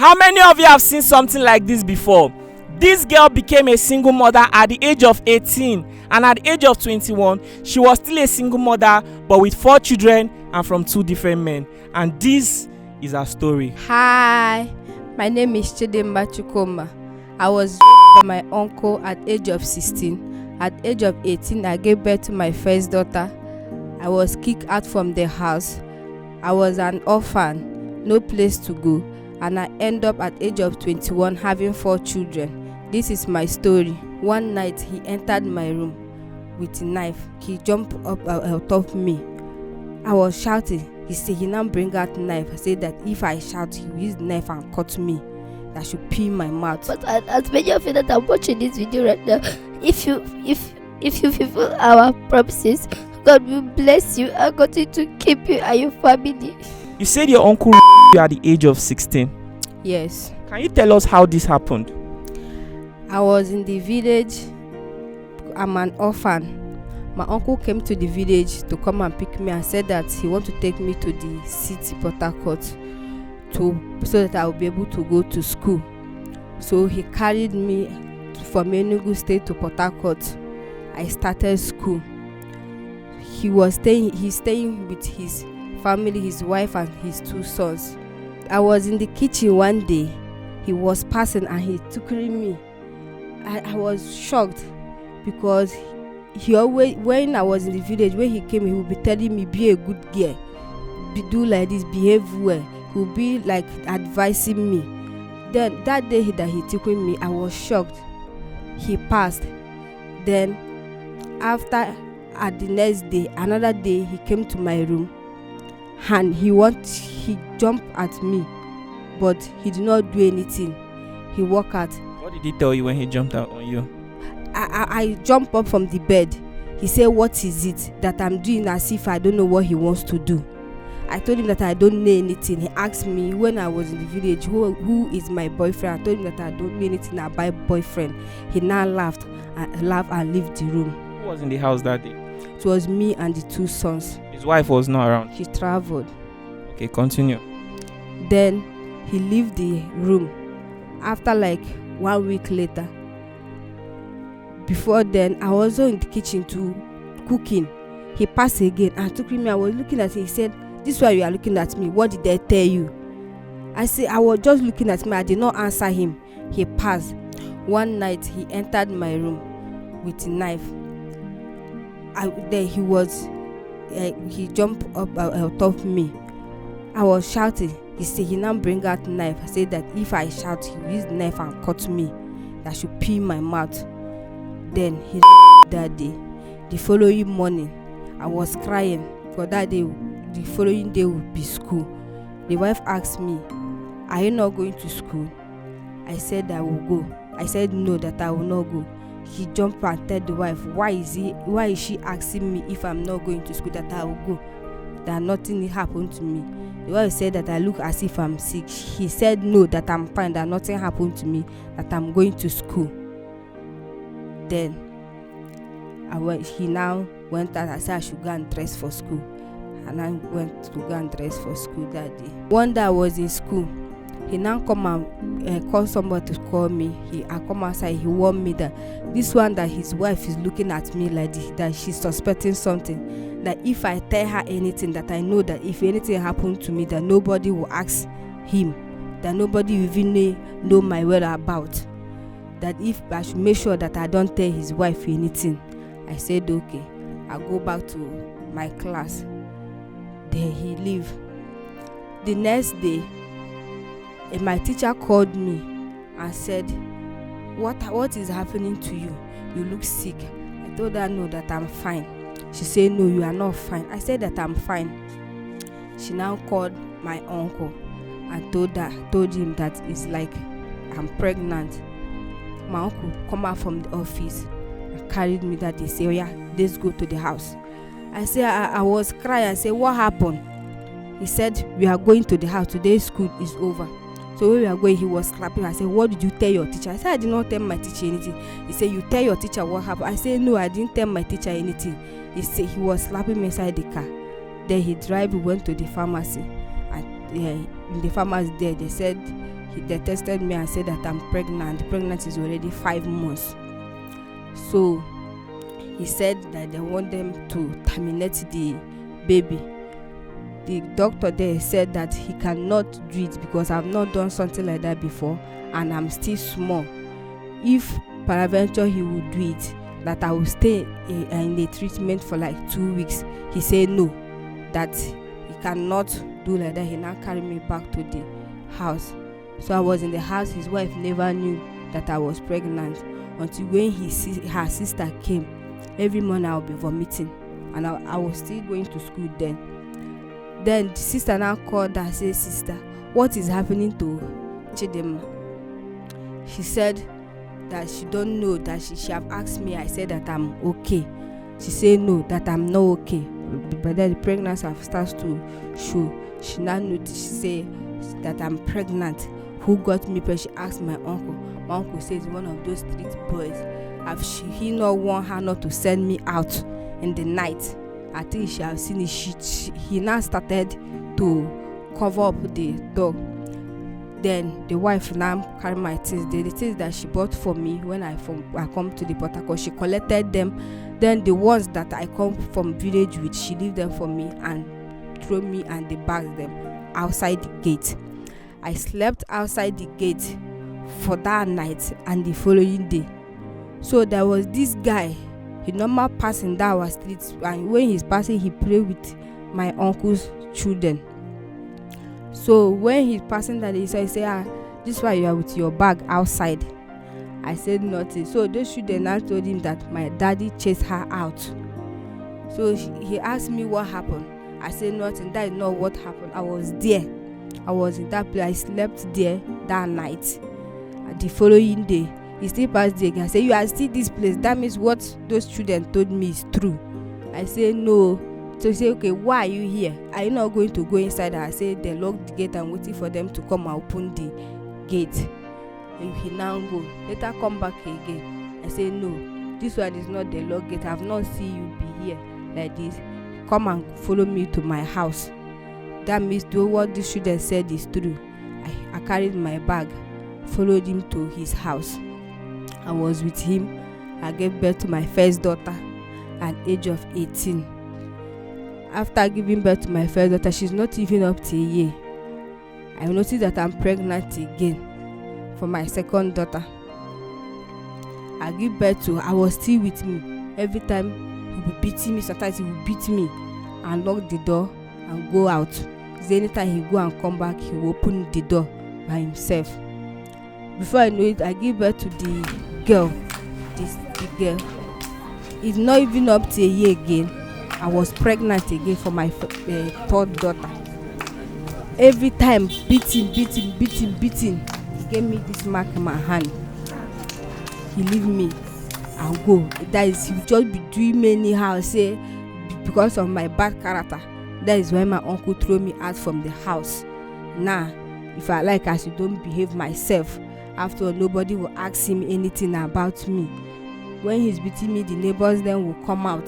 How many of you have seen something like this before? This girl became a single mother at the age of 18, and at the age of 21, she was still a single mother, but with 4 children and from 2 different men. And this is her story. Hi, my name is Chidimba Chukoma. I was by my uncle at age of 16. At age of 18, I gave birth to my first daughter. I was kicked out from the house. I was an orphan, no place to go, and I end up at age of 21 having 4 children. This is my story. One night, he entered my room with a knife. He jumped up on top of me. I was shouting. He said he now bring out knife. I said that if I shout, he will use the knife and cut me. That should pee my mouth. But as many of you that are watching this video right now, if you fulfill our promises, God will bless you and continue to keep you and your family. You said your uncle you at the age of 16. Yes. Can you tell us how this happened? I was in the village. I'm an orphan. My uncle came to the village to come and pick me and said that he want to take me to the city, Port Harcourt, so that I will be able to go to school. So he carried me from Enugu State to Port Harcourt. I started school. He's staying with his family, his wife and his 2 sons. I was in the kitchen one day. He was passing and he took me. I was shocked because he always, when I was in the village, when he came, he would be telling me, be a good girl, do like this, behave well. He would be like advising me. Then that day that he took me, I was shocked. He passed. Then after, at the next day, another day, he came to my room and he jumped at me, but he did not do anything. He walked out. What did he tell you when he jumped out on you? I jumped up from the bed. He said, what is it that I'm doing as if I don't know what he wants to do? I told him that I don't know anything. He asked me when I was in the village, who is my boyfriend? I told him that I don't know anything about boyfriend. He now laughed and left the room. Who was in the house that day? It was me and the 2 sons. His wife was not around. She traveled. Okay, continue. Then he left the room. After like 1 week later, before then, I was also in the kitchen too, cooking. He passed again and took me. I was looking at him. He said, this is why you are looking at me. What did they tell you? I said, I was just looking at me. I did not answer him. He passed. One night, he entered my room with a knife. Then he jumped up on top of me. I was shouting. He said he now bring out knife. I said that if I shout, he will use the knife and cut me. That should pee my mouth. Then he that day. The following morning, I was crying for that day. The following day would be school. The wife asked me, are you not going to school? I said I will go. I said no, that I will not go. He jumped and told the wife, why is she asking me if I'm not going to school, that I will go? That nothing happened to me. The wife said that I look as if I'm sick. He said no, that I'm fine, that nothing happened to me, that I'm going to school. Then he now went out. I said I should go and dress for school. And I went to go and dress for school that day. One day I was in school. He now come and call somebody to call me. I come outside. He warned me that this one, that his wife is looking at me like this, that she's suspecting something. That if I tell her anything, that I know that if anything happened to me, that nobody will ask him. That nobody will even know my whereabouts. That if I should make sure that I don't tell his wife anything. I said okay. I go back to my class. Then he leave. The next day, my teacher called me and said, what is happening to you? You look sick. I told her no, that I'm fine. She said no, you are not fine. I said that I'm fine. She now called my uncle and told him that it's like I'm pregnant. My uncle come out from the office and carried me that day. Say, oh yeah, let's go to the house. I said, I was crying. I said, what happened? He said, we are going to the house. Today's school is over. So when we are going, he was clapping. I said, what did you tell your teacher? I said, I did not tell my teacher anything. He said, you tell your teacher what happened? I said, no, I didn't tell my teacher anything. He said he was slapping me inside the car. Then he went to the pharmacy. And in the pharmacy there, they said they tested me and said that I'm pregnant. Pregnant is already 5 months. So he said that they want them to terminate the baby. The doctor there said that he cannot do it because I've not done something like that before and I'm still small. If peradventure he would do it, that I will stay in a treatment for like 2 weeks. He said no, that he cannot do like that. He now carried me back to the house. So I was in the house. His wife never knew that I was pregnant until when her sister came. Every morning I would be vomiting, and I was still going to school then. Then the sister now called her and said, "Sister, what is happening to Chidema?" She said that she don't know, that she have asked me. I said that I'm okay. She said no, that I'm not okay. But then the pregnancy have started to show. She now noticed, she said that I'm pregnant. Who got me pregnant? She asked my uncle. My uncle says one of those street boys. He not want her not to send me out in the night. I think she have seen it. He now started to cover up the door. Then the wife now carried my things. The things that she bought for me when I come to the Port Harcourt, she collected them. Then the ones that I come from village with, she leave them for me and throw me and they bag them outside the gate. I slept outside the gate for that night and the following day. So there was this guy, he normal passing down our streets, and when he's passing, he play with my uncle's children. So when he's passing that, he say, "This is why you are with your bag outside." I said nothing. So those children now told him that my daddy chased her out. So he asked me what happened. I said nothing. That is not what happened. I was there. I was in that place. I slept there that night. The following day, he still passed there again. I said, "You are still this place. That means what those children told me is true." I said no. So he said, "Okay, why are you here? Are you not going to go inside?" I said, "They locked the gate and waiting for them to come and open the gate." And he now go. Later come back again. I said, "No, this one is not the locked gate. I have not seen you be here like this. Come and follow me to my house." That means what the student said is true. I carried my bag, followed him to his house. I was with him. I gave birth to my first daughter at age of 18. After giving birth to my first daughter, she's not even up to a year. I noticed that I'm pregnant again for my second daughter. I give birth to, I was still with me. Every time he would be beating me, sometimes he would beat me and lock the door and go out. So anytime he go and come back, he will open the door by himself. Before I know it, I give birth to the girl. The girl. It's not even up to a year again. I was pregnant again for my third daughter. Every time beating. He gave me this mark in my hand. He leave me and go. That is, he just be doing me anyhow. Say because of my bad character. That is why my uncle threw me out from the house. Now, if I like, I should don't behave myself. After all, nobody will ask him anything about me. When he's beating me, the neighbors then will come out.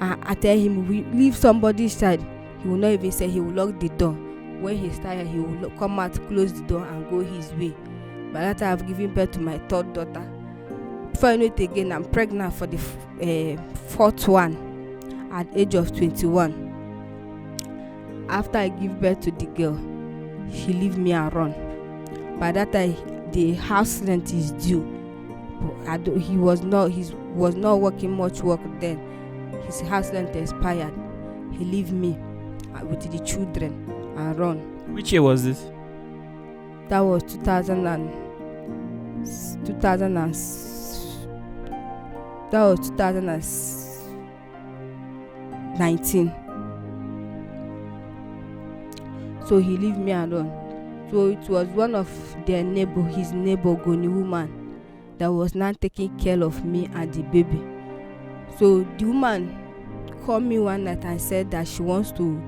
I tell him, we leave somebody's side. He will not even say, he will lock the door. When he's tired, he will come out, close the door, and go his way. By that time, I've given birth to my third daughter. Before I know it again, I'm pregnant for the fourth one at age of 21. After I give birth to the girl, he leave me and run. By that time, the house rent is due. He was not working much work then. His house rent expired. He leave me with the children and run. Which year was this? That was 2019. So he leave me alone. So it was one of his neighbor, Goni woman, that was not taking care of me and the baby. So the woman called me one night and said that she wants to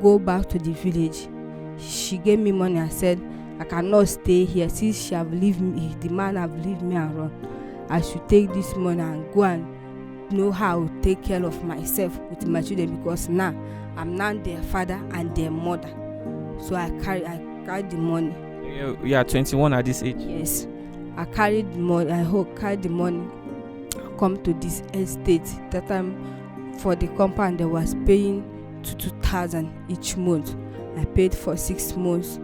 go back to the village. She gave me money and said, I cannot stay here since she have leave me. The man have leave me and run. I should take this money and go and know how to take care of myself with my children, because now I'm not their father and their mother. So I carry the money. You are 21 at this age. Yes, I carried the money. Carried the money. Come to this estate. That time, for the compound, they was paying 2,000 each month. I paid for 6 months.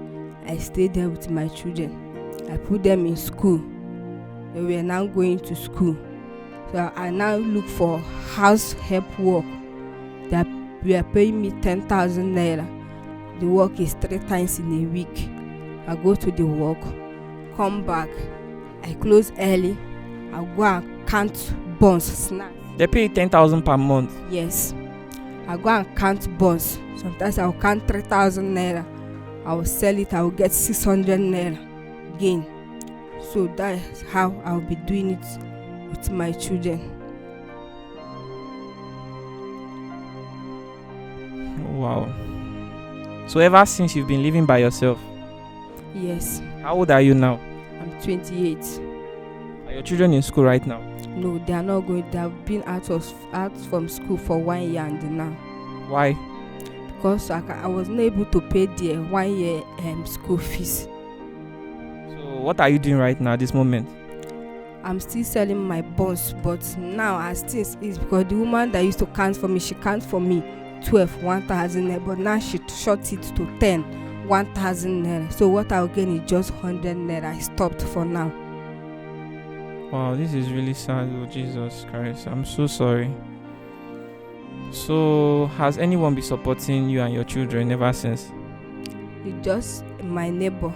I stayed there with my children. I put them in school. They were now going to school. So I now look for house help work. They were paying me 10,000 naira. The work is 3 times in a week. I go to the work, come back. I close early. I go and count buns, snacks. They pay 10,000 per month. Yes. I go and count buns. Sometimes I will count 3,000 naira. I will sell it. I will get 600 naira gain. So that is how I will be doing it with my children. Wow. So ever since you've been living by yourself? Yes. How old are you now? I'm 28. Are your children in school right now? No, they are not going. They have been out from school for 1 year and now. Why? Because I was not able to pay their 1 year school fees. So what are you doing right now at this moment? I'm still selling my buns, but now I still is because the woman that used to count for me, she count for me 1,000 naira, but now she short it to 1,000 naira. So what I'll gain is just 100 naira. I stopped for now. Wow, this is really sad, Lord Jesus Christ. I'm so sorry. So has anyone been supporting you and your children ever since? It's just my neighbor.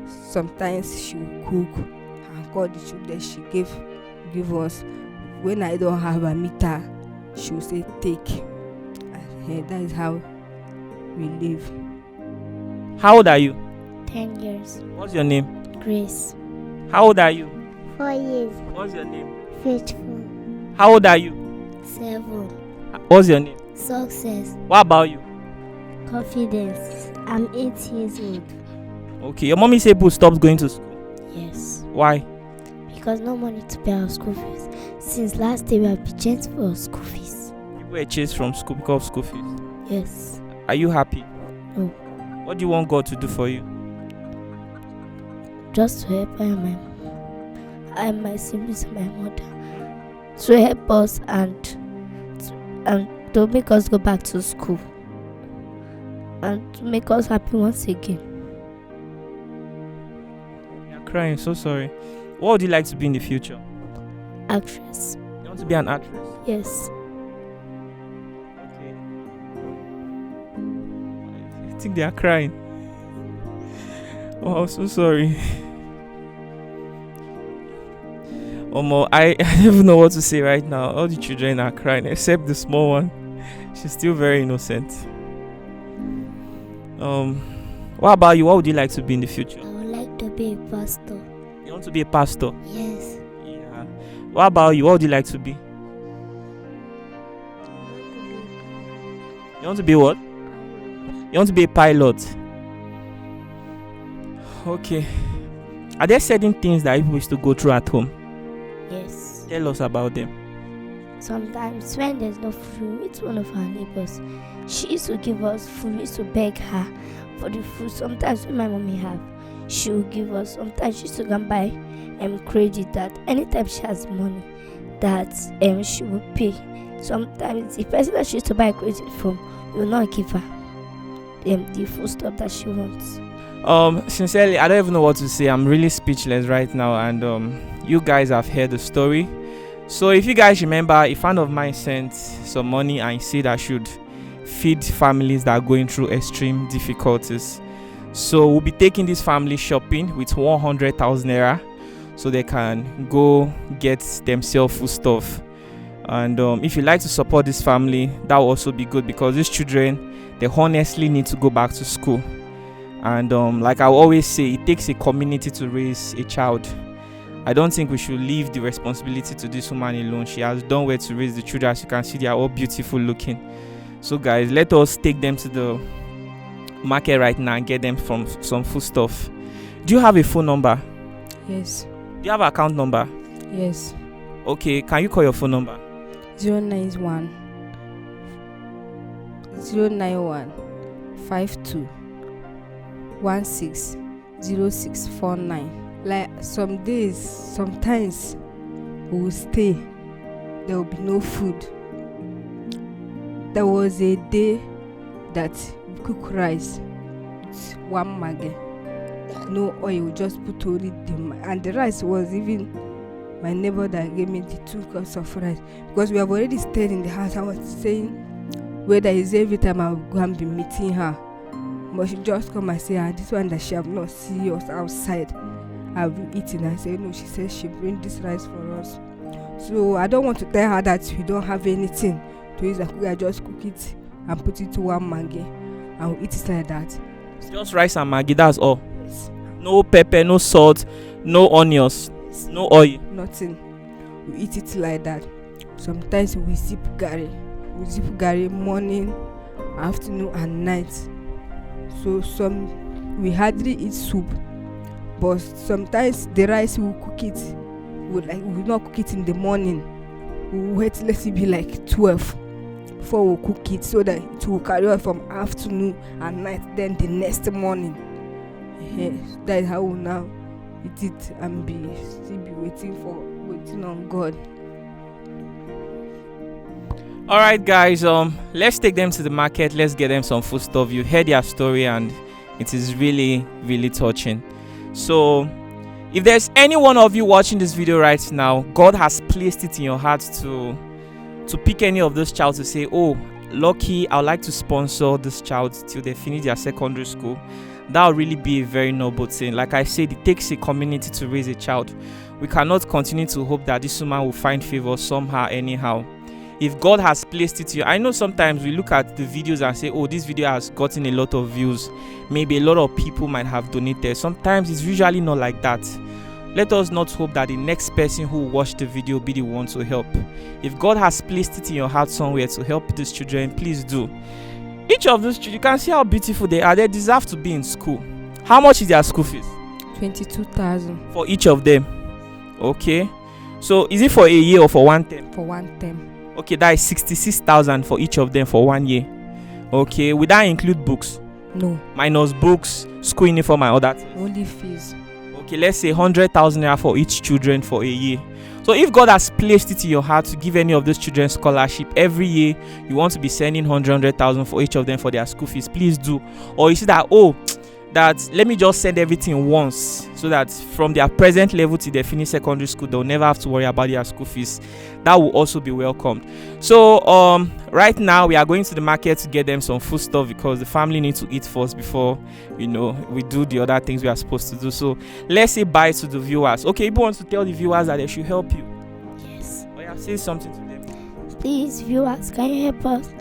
Sometimes she will cook and call the children. She give us. When I don't have a meter, she will say take. And that is how we live. How old are you? 10 years. What's your name? Grace. How old are you? 4 years. What's your name? Faithful. How old are you? 7. What's your name? Success. What about you? Confidence. I'm 8 years old. Okay, your mommy said Boo stopped going to school. Yes. Why? Because no money to pay our school fees. Since last day we have been chased for school fees. You were chased from school because of school fees. Yes. Are you happy? No. What do you want God to do for you? Just to help I and my siblings and my mother. To help us and to make us go back to school. And to make us happy once again. You're crying, so sorry. What would you like to be in the future? Actress. You want to be an actress? Yes. Okay. I think they are crying. Oh, I'm so sorry. Omo, I don't even know what to say right now. All the children are crying except the small one. She's still very innocent. What about you? What would you like to be in the future? I would like to be a pastor. You want to be a pastor? Yes. Yeah. What about you? What would you like to be? You want to be what? You want to be a pilot? Okay. Are there certain things that people used to go through at home? Yes. Tell us about them. Sometimes when there's no food, it's one of our neighbors. She used to give us food. We used to beg her for the food. Sometimes when my mommy have, she will give us. Sometimes she used to go and buy credit that anytime she has money that she will pay. Sometimes the person that she used to buy credit from will not give her the food stuff that she wants. Sincerely, I don't even know what to say. I'm really speechless right now, and you guys have heard the story. So if you guys remember, a friend of mine sent some money and he said I should feed families that are going through extreme difficulties. So we'll be taking this family shopping with 100,000 naira so they can go get themselves food stuff. And if you like to support this family, that will also be good, because these children, they honestly need to go back to school. And like I always say, it takes a community to raise a child. I don't think we should leave the responsibility to this woman alone. She has done well to raise the children. As you can see, they are all beautiful looking. So guys, let us take them to the market right now and get them from some food stuff. Do you have a phone number? Yes. Do you have an account number? Yes. Okay, can you call your phone number? 091 091 52 16 0649. Like some days, sometimes we will stay, there will be no food. There was a day that we cook rice with one maggi, no oil, just put only and the rice was even my neighbor that gave me the 2 cups of rice, because we have already stayed in the house. I was saying whether is every time I will go and be meeting her, but she just come and say, this one that she have not seen us outside, I will eat it. I say no, she says she bring this rice for us. So I don't want to tell her that we don't have anything to use. I just cook it and put it to one maggi and we eat it like that. Just rice and maggi, that's all? Yes. No pepper, no salt, no onions, no oil? Nothing. We eat it like that. Sometimes we sip gari. We sip gari morning, afternoon and night. So we hardly eat soup. But sometimes the rice we cook it, we will not cook it in the morning. We will wait, let it be like 12 before we cook it, so that it will carry on from afternoon and night, then the next morning. Yes, that is how we now eat it and still be waiting on God. All right, guys, let's take them to the market. Let's get them some food stuff. You heard their story and it is really, really touching. So if there's any one of you watching this video right now, God has placed it in your heart to pick any of those child to say, oh, Lucky, I would like to sponsor this child till they finish their secondary school. That will really be a very noble thing. Like I said, it takes a community to raise a child. We cannot continue to hope that this woman will find favor somehow, anyhow. If God has placed it to you, I know sometimes we look at the videos and say, oh, this video has gotten a lot of views. Maybe a lot of people might have donated. Sometimes it's usually not like that. Let us not hope that the next person who will watch the video be the one to help. If God has placed it in your heart somewhere to help these children, please do. Each of those children, you can see how beautiful they are. They deserve to be in school. How much is their school fees? 22,000 for each of them. Okay. So is it for a year or for one term? for one term. Okay, that is 66,000 for each of them for 1 year. Okay, will that include books? No, Minus books, school uniform and other things? only fees. Okay, let's say 100,000 naira for each children for a year. So if God has placed it in your heart to give any of those children scholarship every year, you want to be sending 100,000 for each of them for their school fees, please do. Or you see that, oh, that let me just send everything once, so that from their present level till they finish secondary school, they'll never have to worry about their school fees. That will also be welcomed. So right now we are going to the market to get them some food stuff, because the family needs to eat first before we do the other things we are supposed to do. So let's say bye to the viewers. Okay, you want to tell the viewers that they should help you? Yes. Oh yeah, say something to them. Please, viewers, can you help us?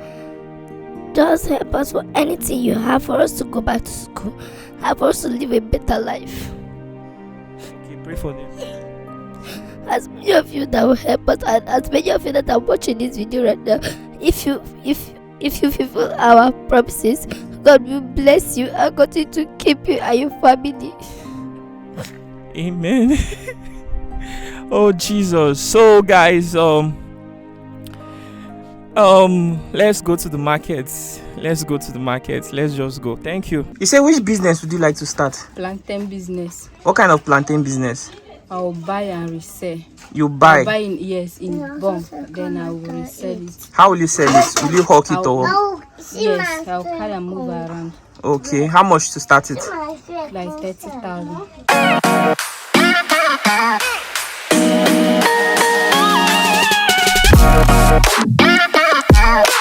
Just help us for anything you have for us to go back to school. Help us to live a better life. Okay, pray for them. As many of you that will help us, and as many of you that are watching this video right now, if you fulfill our promises, God will bless you and continue to keep you and your family. Amen. Oh Jesus. So guys, let's go to the market. Let's just go. Thank you. You say, which business would you like to start? Plantain business. What kind of plantain business? I'll buy and resell. You buy? I'll buy in bulk, then I will resell it. How will you sell it? Will you hawk it or? Yes, I'll carry and move around. Okay, how much to start it? Like 30,000.